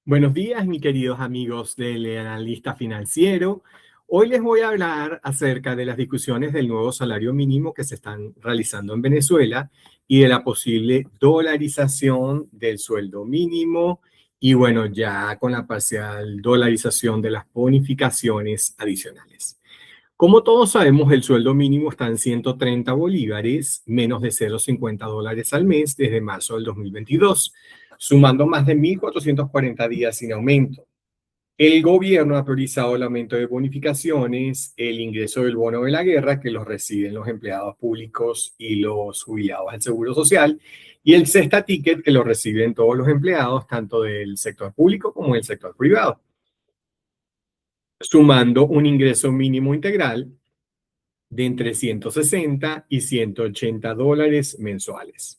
Buenos días, mis queridos amigos del analista financiero. Hoy les voy a hablar acerca de las discusiones del nuevo salario mínimo que se están realizando en Venezuela y de la posible dolarización del sueldo mínimo y bueno, ya con la parcial dolarización de las bonificaciones adicionales. Como todos sabemos, el sueldo mínimo está en 130 bolívares, menos de 0,50 dólares al mes desde marzo del 2022, sumando más de 1.440 días sin aumento. El gobierno ha priorizado el aumento de bonificaciones, el ingreso del bono de la guerra, que los reciben los empleados públicos y los jubilados del Seguro Social, y el Cesta Ticket, que lo reciben todos los empleados, tanto del sector público como del sector privado, sumando un ingreso mínimo integral de entre 160 y 180 dólares mensuales.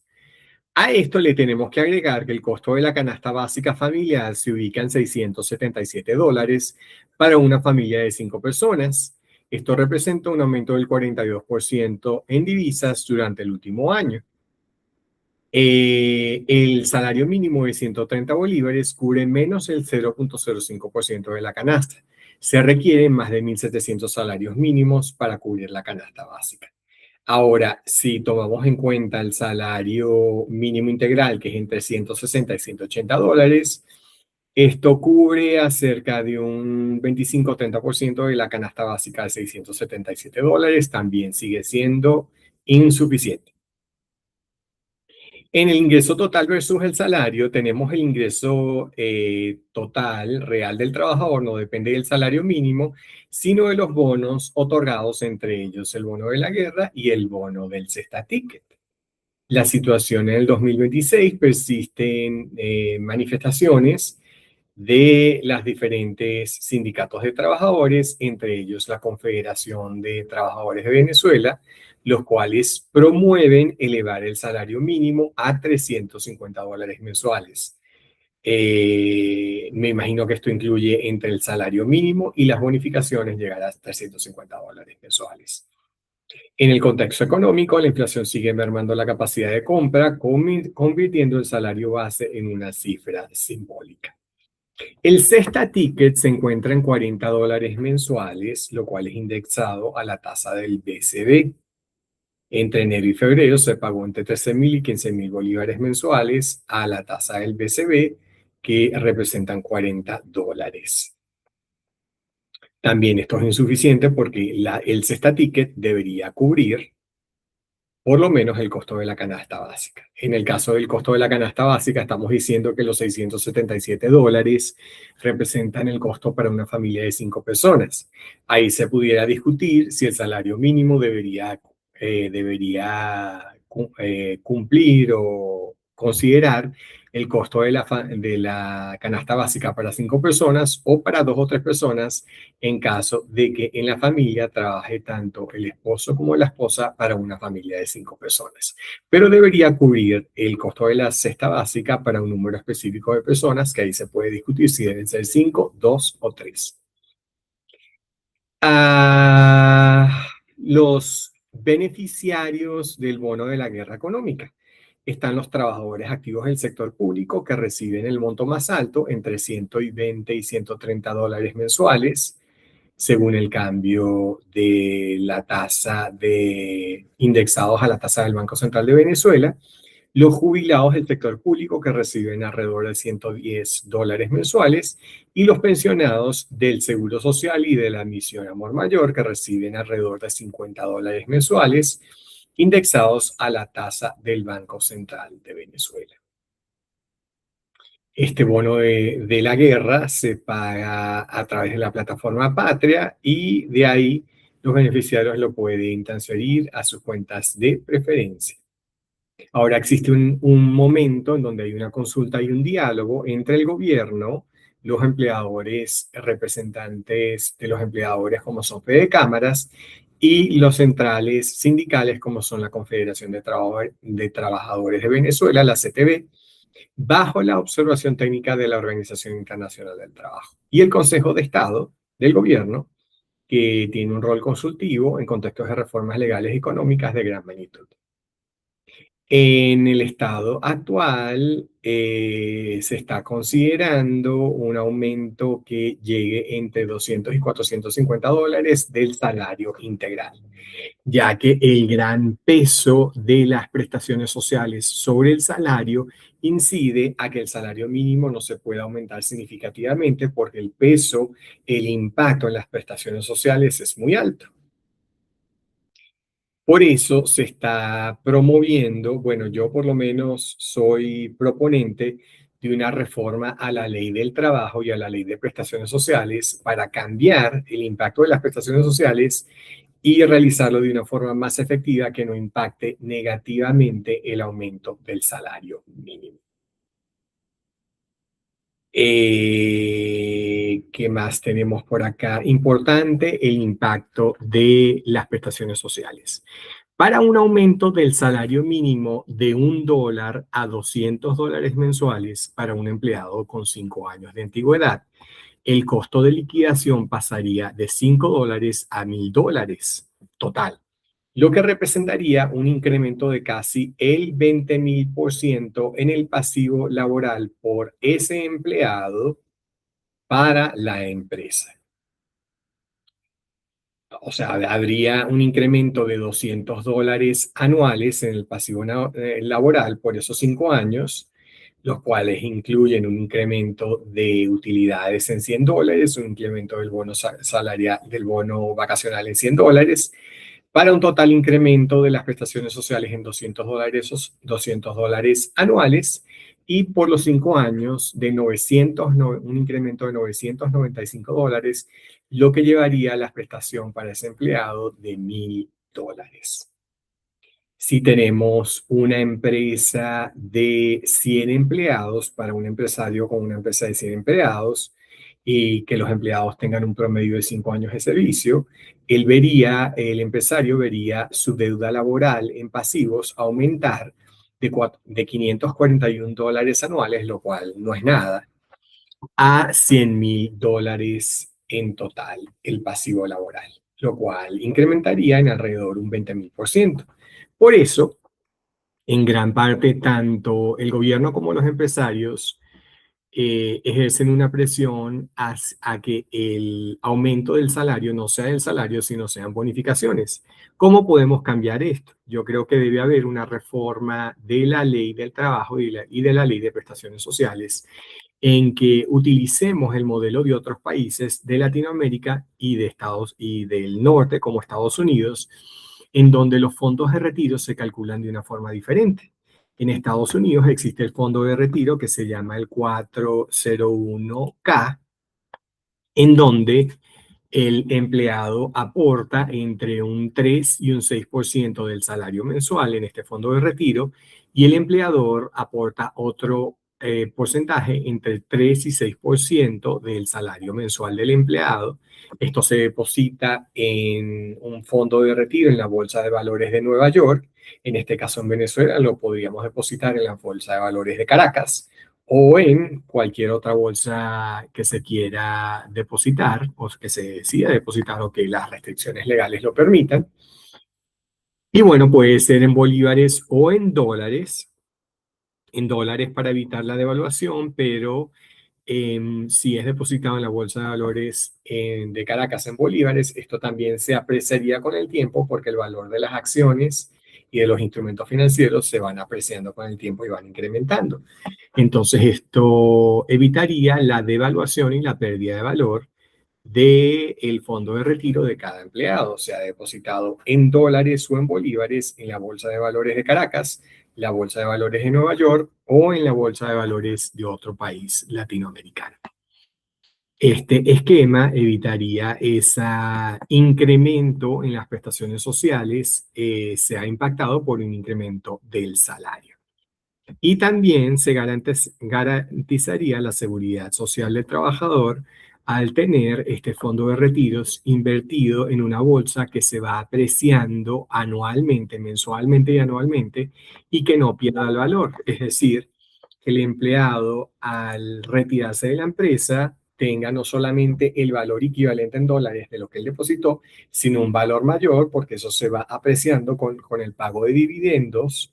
A esto le tenemos que agregar que el costo de la canasta básica familiar se ubica en 677 dólares para una familia de 5 personas. Esto representa un aumento del 42% en divisas durante el último año. El salario mínimo de 130 bolívares cubre menos el 0,05% de la canasta. Se requieren más de 1.700 salarios mínimos para cubrir la canasta básica. Ahora, si tomamos en cuenta el salario mínimo integral, que es entre 160 y 180 dólares, esto cubre a cerca de un 25-30% de la canasta básica de 677 dólares. También sigue siendo insuficiente. En el ingreso total versus el salario, tenemos el ingreso total real del trabajador, no depende del salario mínimo, sino de los bonos otorgados, entre ellos el bono de la guerra y el bono del Cesta Ticket. La situación en el 2026 persisten manifestaciones de las diferentes sindicatos de trabajadores, entre ellos la Confederación de Trabajadores de Venezuela, los cuales promueven elevar el salario mínimo a 350 dólares mensuales. Me imagino que esto incluye entre el salario mínimo y las bonificaciones llegar a 350 dólares mensuales. En el contexto económico, la inflación sigue mermando la capacidad de compra, convirtiendo el salario base en una cifra simbólica. El Cesta Ticket se encuentra en 40 dólares mensuales, lo cual es indexado a la tasa del BCB. Entre enero y febrero se pagó entre 13.000 y 15.000 bolívares mensuales a la tasa del BCB, que representan 40 dólares. También esto es insuficiente porque el Cesta Ticket debería cubrir por lo menos el costo de la canasta básica. En el caso del costo de la canasta básica, estamos diciendo que los 677 dólares representan el costo para una familia de 5 personas. Ahí se pudiera discutir si el salario mínimo debería cumplir o considerar el costo de la canasta básica para 5 personas o para 2 o 3 personas en caso de que en la familia trabaje tanto el esposo como la esposa para una familia de 5 personas. Pero debería cubrir el costo de la cesta básica para un número específico de personas, que ahí se puede discutir si deben ser 5, 2 o 3. Los beneficiarios del bono de la guerra económica. Están los trabajadores activos del sector público, que reciben el monto más alto, entre 120 y 130 dólares mensuales, según el cambio de la tasa indexados a la tasa del Banco Central de Venezuela. Los jubilados del sector público, que reciben alrededor de 110 dólares mensuales, y los pensionados del Seguro Social y de la Misión Amor Mayor, que reciben alrededor de 50 dólares mensuales, indexados a la tasa del Banco Central de Venezuela. Este bono de la guerra se paga a través de la plataforma Patria, y de ahí los beneficiarios lo pueden transferir a sus cuentas de preferencia. Ahora existe un momento en donde hay una consulta y un diálogo entre el gobierno, los empleadores, representantes de los empleadores como son Fedecámaras, y los centrales sindicales como son la Confederación de Trabajadores de Venezuela, la CTV, bajo la observación técnica de la Organización Internacional del Trabajo. Y el Consejo de Estado del Gobierno, que tiene un rol consultivo en contextos de reformas legales y económicas de gran magnitud. En el estado actual se está considerando un aumento que llegue entre 200 y 450 dólares del salario integral, ya que el gran peso de las prestaciones sociales sobre el salario incide a que el salario mínimo no se pueda aumentar significativamente porque el peso, el impacto en las prestaciones sociales es muy alto. Por eso se está promoviendo, bueno, yo por lo menos soy proponente de una reforma a la ley del trabajo y a la ley de prestaciones sociales para cambiar el impacto de las prestaciones sociales y realizarlo de una forma más efectiva que no impacte negativamente el aumento del salario mínimo. ¿Qué más tenemos por acá? Importante el impacto de las prestaciones sociales. Para un aumento del salario mínimo de $1 a $200 mensuales para un empleado con 5 años de antigüedad, el costo de liquidación pasaría de $5 a $1,000 total, lo que representaría un incremento de casi el 20,000% en el pasivo laboral por ese empleado para la empresa. O sea, habría un incremento de $200 anuales en el pasivo laboral por esos 5 años, los cuales incluyen un incremento de utilidades en $100, un incremento del bono salarial, del bono vacacional en $100, para un total incremento de las prestaciones sociales en $200, esos $200 anuales, y por los 5 años de un incremento de $995, lo que llevaría a la prestación para ese empleado de $1,000. Si tenemos una empresa de 100 empleados, para un empresario con una empresa de 100 empleados, y que los empleados tengan un promedio de 5 años de servicio, el empresario vería su deuda laboral en pasivos aumentar de $541 anuales, lo cual no es nada, a $100,000 en total el pasivo laboral, lo cual incrementaría en alrededor un 20,000%. Por eso, en gran parte, tanto el gobierno como los empresarios ejercen una presión a que el aumento del salario no sea el salario, sino sean bonificaciones. ¿Cómo podemos cambiar esto? Yo creo que debe haber una reforma de la ley del trabajo y de la ley de prestaciones sociales en que utilicemos el modelo de otros países de Latinoamérica y de Estados y del norte, como Estados Unidos, en donde los fondos de retiro se calculan de una forma diferente. En Estados Unidos existe el fondo de retiro que se llama el 401(k), en donde el empleado aporta entre un 3 y un 6% del salario mensual en este fondo de retiro y el empleador aporta otro porcentaje entre 3 y 6% del salario mensual del empleado. Esto se deposita en un fondo de retiro en la Bolsa de Valores de Nueva York. En este caso en Venezuela lo podríamos depositar en la Bolsa de Valores de Caracas o en cualquier otra bolsa que se quiera depositar o que se decida depositar o que las restricciones legales lo permitan. Y bueno, puede ser en bolívares o en dólares para evitar la devaluación, pero si es depositado en la Bolsa de Valores de Caracas en bolívares, esto también se apreciaría con el tiempo porque el valor de las acciones y de los instrumentos financieros se van apreciando con el tiempo y van incrementando. Entonces, esto evitaría la devaluación y la pérdida de valor del fondo de retiro de cada empleado, sea depositado en dólares o en bolívares en la Bolsa de Valores de Caracas, la Bolsa de Valores de Nueva York o en la Bolsa de Valores de otro país latinoamericano. Este esquema evitaría ese incremento en las prestaciones sociales, sea impactado por un incremento del salario. Y también se garantizaría la seguridad social del trabajador al tener este fondo de retiros invertido en una bolsa que se va apreciando anualmente, mensualmente y anualmente, y que no pierda el valor. Es decir, que el empleado al retirarse de la empresa tenga no solamente el valor equivalente en dólares de lo que él depositó, sino un valor mayor porque eso se va apreciando con el pago de dividendos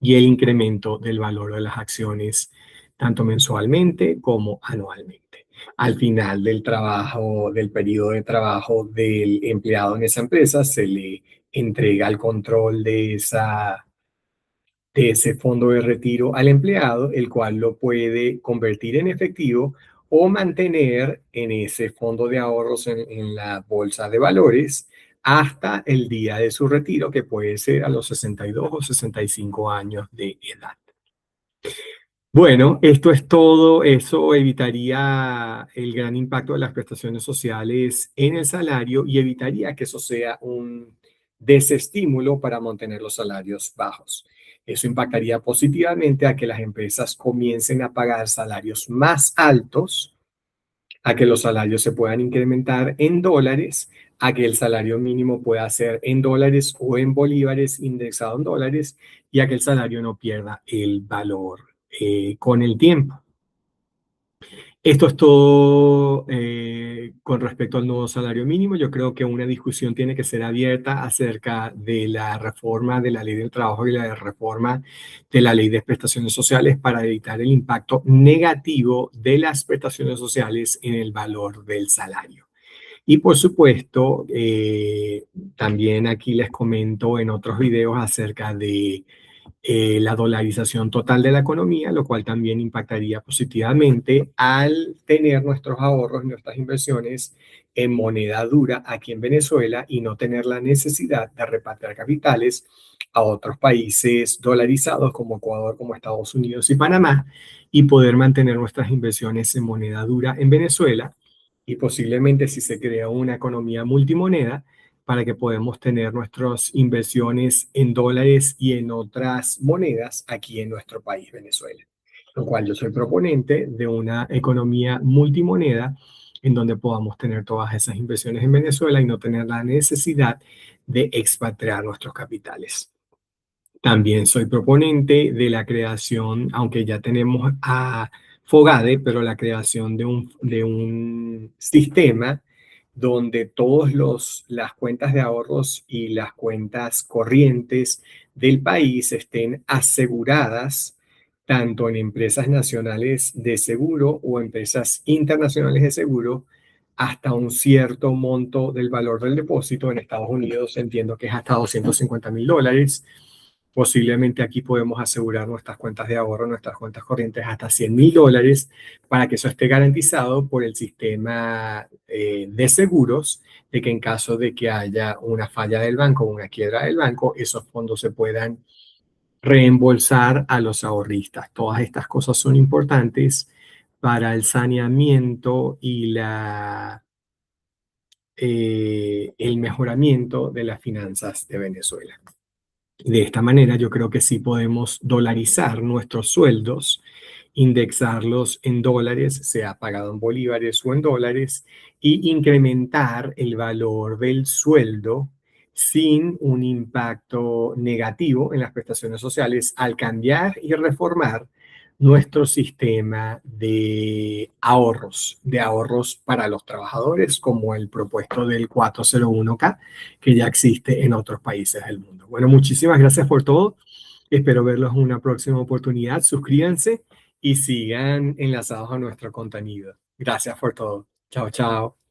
y el incremento del valor de las acciones tanto mensualmente como anualmente. Al final del trabajo, del periodo de trabajo del empleado en esa empresa, se le entrega el control de ese fondo de retiro al empleado, el cual lo puede convertir en efectivo o mantener en ese fondo de ahorros en la bolsa de valores hasta el día de su retiro, que puede ser a los 62 o 65 años de edad. Bueno, esto es todo. Eso evitaría el gran impacto de las prestaciones sociales en el salario y evitaría que eso sea un desestímulo para mantener los salarios bajos. Eso impactaría positivamente a que las empresas comiencen a pagar salarios más altos, a que los salarios se puedan incrementar en dólares, a que el salario mínimo pueda ser en dólares o en bolívares indexado en dólares y a que el salario no pierda el valor con el tiempo. Esto es todo con respecto al nuevo salario mínimo. Yo creo que una discusión tiene que ser abierta acerca de la reforma de la ley del trabajo y la reforma de la ley de prestaciones sociales para evitar el impacto negativo de las prestaciones sociales en el valor del salario. Y por supuesto, también aquí les comento en otros videos acerca de la dolarización total de la economía, lo cual también impactaría positivamente al tener nuestros ahorros y nuestras inversiones en moneda dura aquí en Venezuela y no tener la necesidad de repatriar capitales a otros países dolarizados como Ecuador, como Estados Unidos y Panamá, y poder mantener nuestras inversiones en moneda dura en Venezuela y posiblemente si se crea una economía multimoneda, para que podamos tener nuestras inversiones en dólares y en otras monedas aquí en nuestro país, Venezuela. Lo cual yo soy proponente de una economía multimoneda en donde podamos tener todas esas inversiones en Venezuela y no tener la necesidad de expatriar nuestros capitales. También soy proponente de la creación, aunque ya tenemos a Fogade, pero la creación de un sistema donde todas las cuentas de ahorros y las cuentas corrientes del país estén aseguradas tanto en empresas nacionales de seguro o empresas internacionales de seguro hasta un cierto monto del valor del depósito. En Estados Unidos entiendo que es hasta $250,000. Posiblemente aquí podemos asegurar nuestras cuentas de ahorro, nuestras cuentas corrientes hasta $100,000 para que eso esté garantizado por el sistema de seguros, de que en caso de que haya una falla del banco o una quiebra del banco, esos fondos se puedan reembolsar a los ahorristas. Todas estas cosas son importantes para el saneamiento y el mejoramiento de las finanzas de Venezuela. De esta manera, yo creo que sí podemos dolarizar nuestros sueldos, indexarlos en dólares, sea pagado en bolívares o en dólares, y incrementar el valor del sueldo sin un impacto negativo en las prestaciones sociales al cambiar y reformar nuestro sistema de ahorros para los trabajadores, como el propuesto del 401(k), que ya existe en otros países del mundo. Bueno, muchísimas gracias por todo. Espero verlos en una próxima oportunidad. Suscríbanse y sigan enlazados a nuestro contenido. Gracias por todo. Chao, chao.